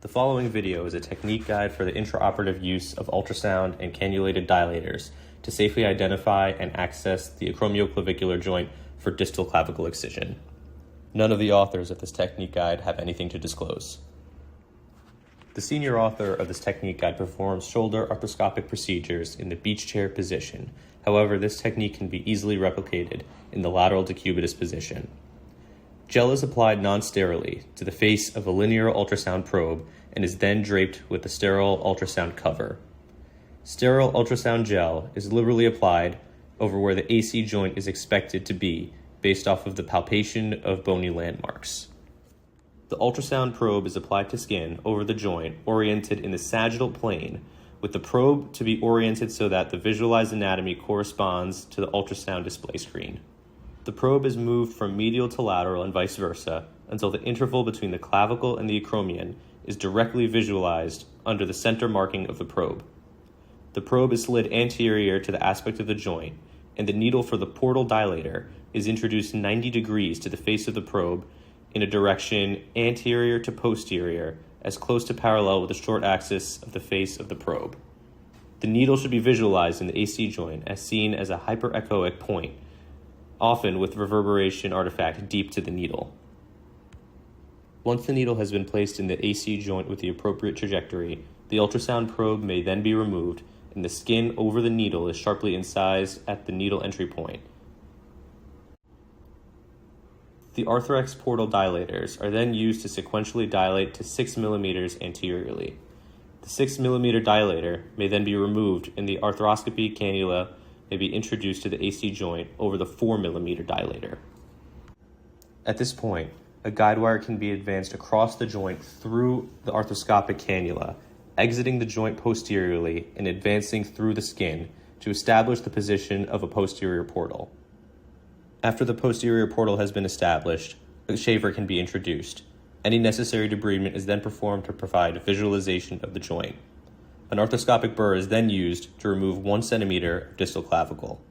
The following video is a technique guide for the intraoperative use of ultrasound and cannulated dilators to safely identify and access the acromioclavicular joint for distal clavicle excision. None of the authors of this technique guide have anything to disclose. The senior author of this technique guide performs shoulder arthroscopic procedures in the beach chair position. However, this technique can be easily replicated in the lateral decubitus position. Gel is applied non-sterilely to the face of a linear ultrasound probe and is then draped with a sterile ultrasound cover. Sterile ultrasound gel is liberally applied over where the AC joint is expected to be based off of the palpation of bony landmarks. The ultrasound probe is applied to skin over the joint oriented in the sagittal plane, with the probe to be oriented so that the visualized anatomy corresponds to the ultrasound display screen. The probe is moved from medial to lateral and vice versa until the interval between the clavicle and the acromion is directly visualized under the center marking of the probe. The probe is slid anterior to the aspect of the joint, and the needle for the portal dilator is introduced 90 degrees to the face of the probe in a direction anterior to posterior, as close to parallel with the short axis of the face of the probe. The needle should be visualized in the AC joint as seen as a hyperechoic point, often with reverberation artifact deep to the needle. Once the needle has been placed in the AC joint with the appropriate trajectory, the ultrasound probe may then be removed, and the skin over the needle is sharply incised at the needle entry point. The Arthrox portal dilators are then used to sequentially dilate to 6 mm anteriorly. The 6 mm dilator may then be removed, and the arthroscopy cannula may be introduced to the AC joint over the 4 mm dilator. At this point, a guide wire can be advanced across the joint through the arthroscopic cannula, exiting the joint posteriorly and advancing through the skin to establish the position of a posterior portal. After the posterior portal has been established, a shaver can be introduced. Any necessary debridement is then performed to provide visualization of the joint. An arthroscopic burr is then used to remove 1 centimeter of distal clavicle.